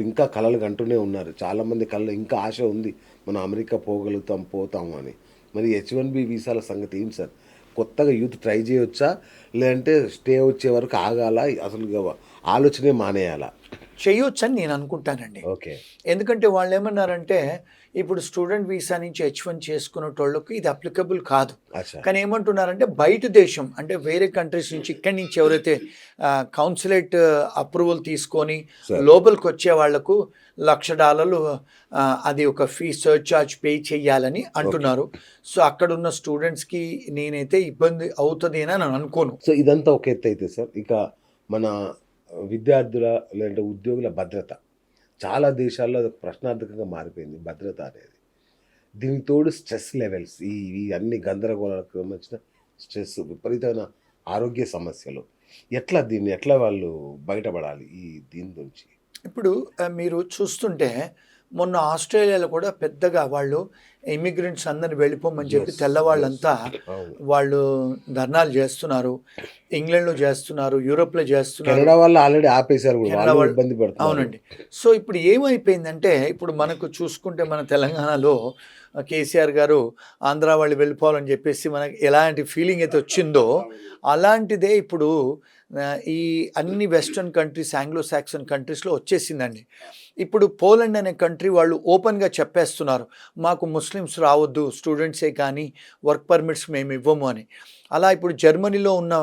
ఇంకా కలలు కంటూనే ఉన్నారు. చాలామంది కళలో ఇంకా ఆశ ఉంది. మనం అమెరికా పోగలుగుతాం, పోతాము అని. మరి H1B వీసాల సంగతి ఏంటి సార్? కొత్తగా యూత్ ట్రై చేయొచ్చా? లేదంటే స్టే వచ్చే వరకు ఆగాలా? అసలు ఇగ ఆలోచనే మానేయాలా? చేయొచ్చని నేను అనుకుంటానండి. ఓకే. ఎందుకంటే వాళ్ళేమన్నారంటే, ఇప్పుడు స్టూడెంట్ వీసా నుంచి H1 చేసుకునేటోళ్ళకి ఇది అప్లికబుల్ కాదు. అచ్చా! కానీ ఏమంటున్నారంటే, బయట దేశం అంటే వేరే కంట్రీస్ నుంచి ఇక్కడి నుంచి ఎవరైతే కౌన్సులేట్ అప్రూవల్ తీసుకొని సార్. లోపలికొచ్చే వాళ్లకు $1,00,000 అది ఒక ఫీ సర్చార్జ్ పే చేయాలని అంటున్నారు. సో అక్కడున్న స్టూడెంట్స్‌కి నేనైతే ఇబ్బంది అవుతది అని నేను అనుకోను. సో ఇదంతా ఒక ఎత్తయితే సార్, ఇక మన విద్యార్థుల లేదంటే ఉద్యోగుల భద్రత చాలా దేశాల్లో అదొక ప్రశ్నార్థకంగా మారిపోయింది భద్రత అనేది. దీనికి తోడు స్ట్రెస్ లెవెల్స్, ఈ అన్ని గందరగోళాలకు సంబంధించిన స్ట్రెస్, విపరీతమైన ఆరోగ్య సమస్యలు, ఎట్లా వాళ్ళు బయటపడాలి దీని నుంచి? ఇప్పుడు మీరు చూస్తుంటే మొన్న ఆస్ట్రేలియాలో కూడా పెద్దగా వాళ్ళు ఇమిగ్రెంట్స్ అందరిని వెళ్ళిపోమని చెప్పి తెల్లవాళ్ళంతా వాళ్ళు ధర్నాలు చేస్తున్నారు. ఇంగ్లాండ్లో చేస్తున్నారు, యూరోప్లో చేస్తున్నారు. కెనడా వాళ్ళు ఆల్రెడీ ఆపేశారు కూడా, వాళ్ళు ఇబ్బంది పడుతున్నారు. అవునండి. సో ఇప్పుడు ఏమైపోయిందంటే, ఇప్పుడు మనకు చూసుకుంటే మన తెలంగాణలో కేసీఆర్ గారు ఆంధ్ర వాళ్ళు వెళ్ళిపోవాలని చెప్పేసి మనకి ఎలాంటి ఫీలింగ్ అయితే వచ్చిందో అలాంటిదే ఇప్పుడు ఈ అన్ని వెస్ట్రన్ కంట్రీస్, ఆంగ్లో సాక్సన్ కంట్రీస్లో వచ్చేసిందండి. ఇప్పుడు పోలాండ్ అనే కంట్రీ వాళ్ళు ఓపెన్గా చెప్పేస్తున్నారు, మాకు ముస్లిమ్స్ రావద్దు, స్టూడెంట్సే కానీ వర్క్ పర్మిట్స్ మేము ఇవ్వము అని. అలా ఇప్పుడు జర్మనీలో ఉన్న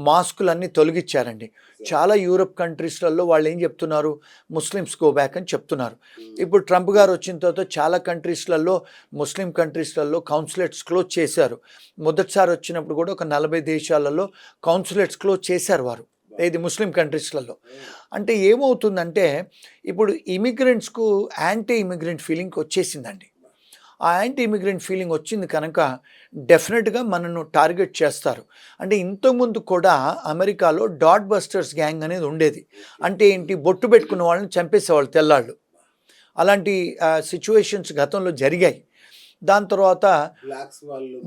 మాస్కులన్నీ తొలగించారండి. చాలా యూరప్ కంట్రీస్లలో వాళ్ళు ఏం చెప్తున్నారు, ముస్లిమ్స్ గో బ్యాక్ అని చెప్తున్నారు. ఇప్పుడు ట్రంప్ గారు వచ్చిన తర్వాత చాలా కంట్రీస్లలో, ముస్లిం కంట్రీస్లలో కౌన్సులేట్స్ క్లోజ్ చేశారు. మొదటిసారి వచ్చినప్పుడు కూడా ఒక 40 దేశాలలో కౌన్సులేట్స్ క్లోజ్ చేశారు వారు, ఏది ముస్లిం కంట్రీస్లలో. అంటే ఏమవుతుందంటే ఇప్పుడు ఇమిగ్రెంట్స్కు యాంటీ ఇమిగ్రెంట్ ఫీలింగ్ వచ్చేసిందండి. ఆ యాంటీ ఇమిగ్రెంట్ ఫీలింగ్ వచ్చింది కనుక డెఫినెట్గా మనను టార్గెట్ చేస్తారు. అంటే ఇంతకుముందు కూడా అమెరికాలో డాట్ బస్టర్స్ గ్యాంగ్ అనేది ఉండేది. అంటే ఏంటి, బొట్టు పెట్టుకున్న వాళ్ళని చంపేసేవాళ్ళు తెల్లాళ్ళు. అలాంటి సిచ్యువేషన్స్ గతంలో జరిగాయి. దాని తర్వాత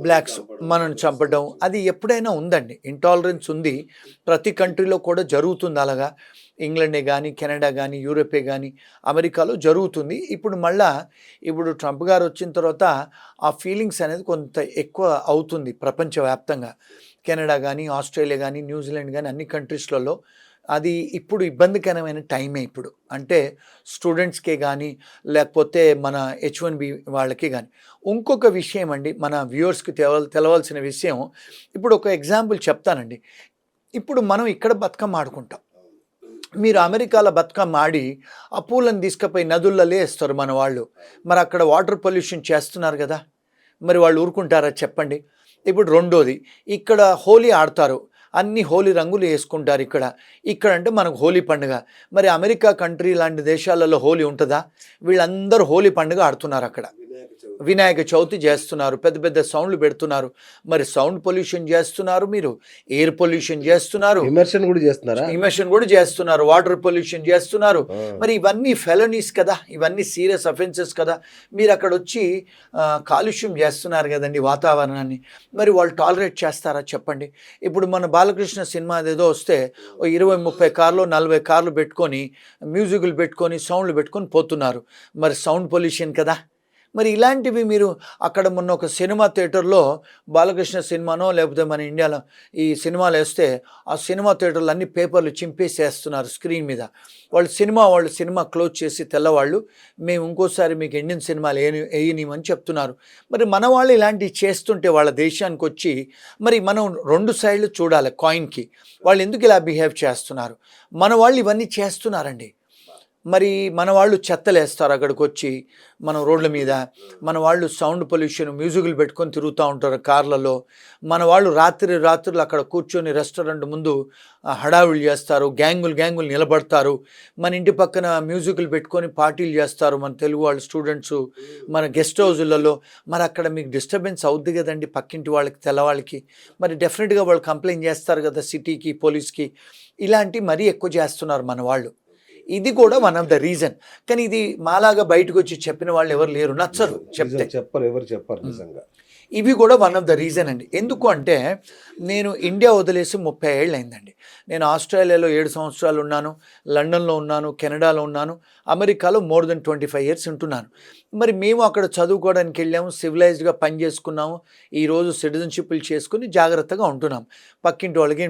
బ్లాక్స్ మనల్ని చంపడం అది ఎప్పుడైనా ఉందండి. ఇంటాలరెన్స్ ఉంది, ప్రతి కంట్రీలో కూడా జరుగుతుంది. అలాగా ఇంగ్లాండే కానీ, కెనడా కానీ, యూరోపే కానీ, అమెరికాలో జరుగుతుంది. ఇప్పుడు ట్రంప్ గారు వచ్చిన తర్వాత ఆ ఫీలింగ్స్ అనేది కొంత ఎక్కువ అవుతుంది ప్రపంచవ్యాప్తంగా. కెనడా కానీ, ఆస్ట్రేలియా కానీ, న్యూజిలాండ్ కానీ అన్ని కంట్రీస్లలో అది ఇప్పుడు ఇబ్బందికరమైన టైమే ఇప్పుడు. అంటే స్టూడెంట్స్కే కానీ, లేకపోతే మన H1B వాళ్ళకి కానీ. ఇంకొక విషయం అండి, మన వ్యూవర్స్కి తెలవాల్సిన విషయం, ఇప్పుడు ఒక ఎగ్జాంపుల్ చెప్తానండి. ఇప్పుడు మనం ఇక్కడ బతుకమ్మ ఆడుకుంటాం, మీరు అమెరికాలో బతుకమ్మ ఆడి ఆ పూలను తీసుకుపోయి నదులలో వేస్తారు మన వాళ్ళు. మరి అక్కడ వాటర్ పొల్యూషన్ చేస్తున్నారు కదా, మరి వాళ్ళు ఊరుకుంటారా చెప్పండి? ఇప్పుడు రెండోది, ఇక్కడ హోలీ ఆడతారు, అన్ని హోలీ రంగులు వేసుకుంటారు ఇక్కడ అంటే మనకు హోలీ పండుగ. మరి అమెరికా కంట్రీ లాంటి దేశాలలో హోలీ ఉంటుందా? వీళ్ళందరూ హోలీ పండుగ ఆడుతున్నారు అక్కడ. వినాయక చవితి చేస్తున్నారు, పెద్ద పెద్ద సౌండ్లు పెడుతున్నారు. మరి సౌండ్ పొల్యూషన్ చేస్తున్నారు, మీరు ఎయిర్ పొల్యూషన్ చేస్తున్నారు, ఇమర్షన్ కూడా చేస్తున్నారు, వాటర్ పొల్యూషన్ చేస్తున్నారు. మరి ఇవన్నీ ఫెలనీస్ కదా, ఇవన్నీ సీరియస్ అఫెన్సెస్ కదా. మీరు అక్కడ వచ్చి కాలుష్యం చేస్తున్నారు కదండి వాతావరణాన్ని. మరి వాళ్ళు టాలరేట్ చేస్తారా చెప్పండి? ఇప్పుడు మన బాలకృష్ణ సినిమా ఏదో వస్తే 20-30 కార్లు 40 కార్లు పెట్టుకొని మ్యూజిక్లు పెట్టుకొని సౌండ్లు పెట్టుకొని పోతున్నారు. మరి సౌండ్ పొల్యూషన్ కదా. మరి ఇలాంటివి మీరు అక్కడ మొన్న ఒక సినిమా థియేటర్లో బాలకృష్ణ సినిమానో లేకపోతే మన ఇండియాలో ఈ సినిమాలు వేస్తే ఆ సినిమా థియేటర్లు అన్ని పేపర్లు చింపేసేస్తున్నారు స్క్రీన్ మీద. వాళ్ళు సినిమా క్లోజ్ చేసి తెల్లవాళ్ళు మేము ఇంకోసారి మీకు ఇండియన్ సినిమాలు వేయనిమని చెప్తున్నారు. మరి మన వాళ్ళు ఇలాంటివి చేస్తుంటే వాళ్ళ దేశానికి వచ్చి మరి మనం 2 సైడ్లు చూడాలి కాయిన్కి. వాళ్ళు ఎందుకు ఇలా బిహేవ్ చేస్తున్నారు? మన వాళ్ళు ఇవన్నీ చేస్తున్నారండి. మరి మన వాళ్ళు చెత్తలేస్తారు అక్కడికి వచ్చి మన రోడ్ల మీద. మన వాళ్ళు సౌండ్ పొల్యూషన్ మ్యూజిక్లు పెట్టుకొని తిరుగుతూ ఉంటారు కార్లలో. మన వాళ్ళు రాత్రులు అక్కడ కూర్చొని రెస్టారెంట్ ముందు హడావిడి చేస్తారు, గ్యాంగులు నిలబడతారు. మన ఇంటి పక్కన మ్యూజిక్లు పెట్టుకొని పార్టీలు చేస్తారు మన తెలుగు వాళ్ళు స్టూడెంట్స్ మన గెస్ట్ హౌజులలో. మరి అక్కడ మీకు డిస్టర్బెన్స్ అవుద్ది కదండి పక్కింటి వాళ్ళకి, తెల్లవాళ్ళకి. మరి డెఫినెట్గా వాళ్ళు కంప్లైంట్ చేస్తారు కదా సిటీకి, పోలీస్కి. ఇలాంటి మరీ ఎక్కువ చేస్తున్నారు మన వాళ్ళు. ఇది కూడా వన్ ఆఫ్ ద రీజన్. కానీ ఇది మాలాగా బయటకు వచ్చి చెప్పిన వాళ్ళు ఎవరు లేరు, నచ్చరు చెప్తే. ఎవరు చెప్పారు నిజంగా. ఇవి కూడా వన్ ఆఫ్ ద రీజన్ అండి. ఎందుకు అంటే నేను ఇండియా వదిలేసి 30 ఏళ్ళు అయిందండి. నేను ఆస్ట్రేలియాలో 7 సంవత్సరాలు ఉన్నాను, లండన్లో ఉన్నాను, కెనడాలో ఉన్నాను, అమెరికాలో మోర్ దెన్ 25 ఇయర్స్ ఉంటున్నాను. మరి మేము అక్కడ చదువుకోవడానికి వెళ్ళాము, సివిలైజ్డ్గా పని చేసుకున్నాము, ఈరోజు సిటిజన్షిప్లు చేసుకుని జాగ్రత్తగా ఉంటున్నాం. పక్కింటి వాళ్ళకి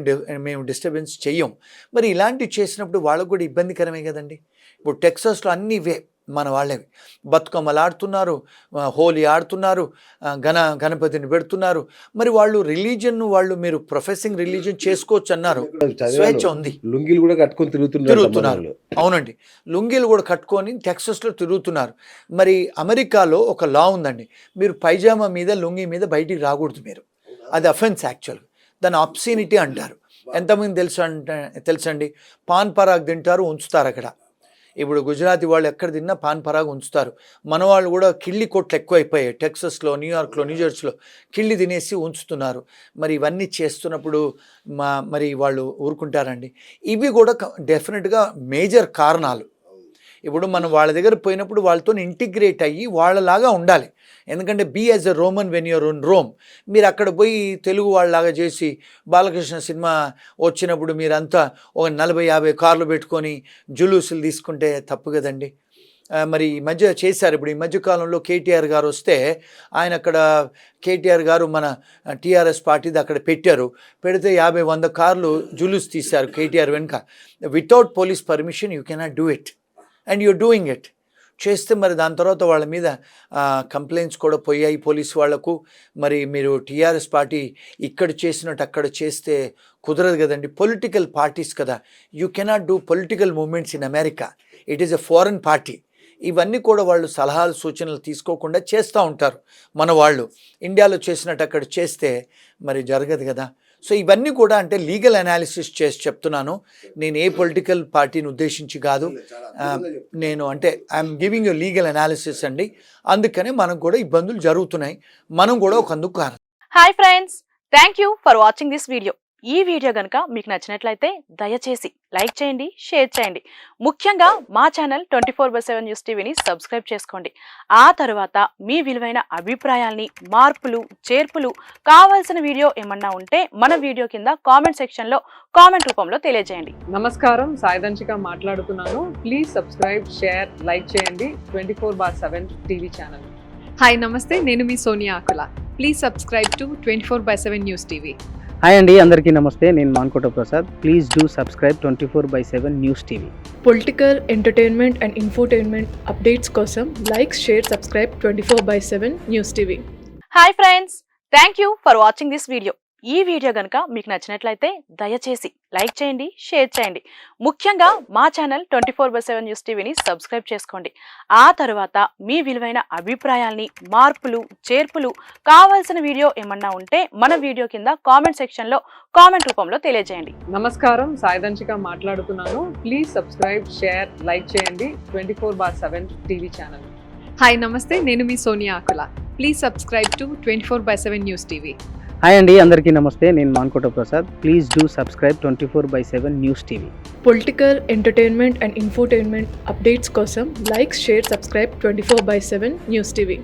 మేము డిస్టర్బెన్స్ చెయ్యం. మరి ఇలాంటివి చేసినప్పుడు వాళ్ళకు కూడా ఇబ్బందికరమే కదండి. ఇప్పుడు టెక్సాస్లో అన్నీ ఇవే మన వాళ్ళవి, బతుకమ్మలు ఆడుతున్నారు, హోలీ ఆడుతున్నారు, గణపతిని పెడుతున్నారు. మరి వాళ్ళు వాళ్ళు మీరు ప్రొఫెసింగ్ రిలీజియన్ చేసుకోవచ్చు అన్నారు, స్వేచ్ఛ ఉంది. లుంగీలు కూడా కట్టుకొని తిరుగుతున్నారు. అవునండి, లుంగీలు కూడా కట్టుకొని టెక్సస్లో తిరుగుతున్నారు. మరి అమెరికాలో ఒక లా ఉందండి, మీరు పైజామా మీద లుంగీ మీద బయటికి రాకూడదు మీరు. అది అఫెన్స్ యాక్చువల్గా, దాన్ని అబ్సీనిటీ అంటారు. ఎంతమంది తెలుసండి, పాన్ పరాగ్ తింటారు, ఉంచుతారు అక్కడ. ఇప్పుడు గుజరాతీ వాళ్ళు ఎక్కడ తిన్నా పాన్ పరాగ్ ఉంచుతారు. మన వాళ్ళు కూడా కిళ్ళి కొట్లు ఎక్కువైపోయాయి. టెక్సస్లో, న్యూయార్క్లో, న్యూజెర్సీలో కిళ్ళి తినేసి ఉంచుతున్నారు. మరి ఇవన్నీ చేస్తున్నప్పుడు మరి వాళ్ళు ఊరుకుంటారండి? ఇవి కూడా డెఫినెట్గా మేజర్ కారణాలు. ఇప్పుడు మనం వాళ్ళ దగ్గర పోయినప్పుడు వాళ్ళతో ఇంటిగ్రేట్ అయ్యి వాళ్ళలాగా ఉండాలి. ఎందుకంటే be as a Roman when you're in Rome. మీరు అక్కడ పోయి తెలుగు వాళ్ళలాగా చేసి బాలకృష్ణ సినిమా వచ్చినప్పుడు మీరంతా ఒక 40-50 కార్లు పెట్టుకొని జులూసులు తీసుకుంటే తప్పు కదండి. మరి ఈ మధ్య చేశారు. ఇప్పుడు ఈ మధ్యకాలంలో కేటీఆర్ గారు వస్తే ఆయన అక్కడ కేటీఆర్ గారు మన టీఆర్ఎస్ పార్టీది అక్కడ పెట్టారు. పెడితే 50-100 కార్లు జులూస్ తీశారు కేటీఆర్ వెనుక. Without police permission you cannot do it and you're doing it. చేస్తే మరి దాని తర్వాత వాళ్ళ మీద కంప్లైంట్స్ కూడా పోయాయి పోలీసు వాళ్లకు. మరి మీరు టీఆర్ఎస్ పార్టీ ఇక్కడ చేసినట్టు అక్కడ చేస్తే కుదరదు కదండి. పొలిటికల్ పార్టీస్ కదా, you cannot do political movements in America. It is a foreign party. ఇవన్నీ కూడా వాళ్ళు సలహాలు సూచనలు తీసుకోకుండా చేస్తూ ఉంటారు మన వాళ్ళు. ఇండియాలో చేసినట్టు అక్కడ చేస్తే మరి జరగదు కదా. సో ఇవన్నీ కూడా అంటే లీగల్ అనాలిసిస్ చేసి చెప్తున్నాను. నేను ఏ పొలిటికల్ పార్టీని ఉద్దేశించి కాదు, నేను అంటే I'm giving you legal analysis అండి. అందుకనే మనకు కూడా ఇబ్బందులు జరుగుతున్నాయి, మనం కూడా ఒక అందుకు కారణం. Hi friends, thank you for watching this video. ఈ వీడియో కనుక మీకు నచ్చినట్లయితే దయచేసి లైక్ చేయండి, షేర్ చేయండి. ముఖ్యంగా మా ఛానల్ 24/7 న్యూస్ టీవీని సబ్స్క్రైబ్ చేసుకోండి. ఆ తర్వాత మీ విలువైన అభిప్రాయాల్ని, మార్పులు, చేర్పులు, కావాల్సిన వీడియో ఏమన్నా ఉంటే మన వీడియో కింద కామెంట్ సెక్షన్లో కామెంట్ రూపంలో తెలియజేయండి. నమస్కారం, సాయిదంచిక మాట్లాడుతున్నాను. ప్లీజ్ సబ్స్క్రైబ్, షేర్, లైక్ చేయండి 24/7 టీవీ ఛానల్. హాయ్ నమస్తే, నేను మీ Sonia Akula. Please subscribe to 24/7 news TV. Hi అండి, అందరికీ నమస్తే. నేను Mankota Prasad. Please do subscribe 24/7 news TV. Political, entertainment and infotainment updates కోసం like, share, subscribe 24/7 news TV. Hi friends, thank you for watching this video. ఈ video కనుక మీకు నచ్చినట్లయితే దయచేసి లైక్ చేయండి, షేర్ చేయండి. ముఖ్యంగా మా ఛానల్ 24/7 న్యూస్ టీవీని సబ్స్క్రైబ్ చేసుకోండి. ఆ తర్వాత మీ విలువైన అభిప్రాయాల్ని, మార్పులు, చేర్పులు, కావాల్సిన వీడియో ఏమన్నా ఉంటే మన వీడియో కింద కామెంట్ సెక్షన్లో కామెంట్ రూపంలో తెలియజేయండి. నమస్కారం, సాయిదంచిక మాట్లాడుతున్నాను. ప్లీజ్ సబ్స్క్రైబ్, షేర్, లైక్ చేయండి 24/7 టీవీ ఛానల్. హాయ్ నమస్తే, నేను మీ Sonia Akula. Please subscribe to 24/7 news TV. Hi అండి, అందరికీ నమస్తే. నేను Mankota Prasad. Please do subscribe 24/7 news TV. Political, entertainment and infotainment updates కోసం like, share, subscribe 24/7 news TV.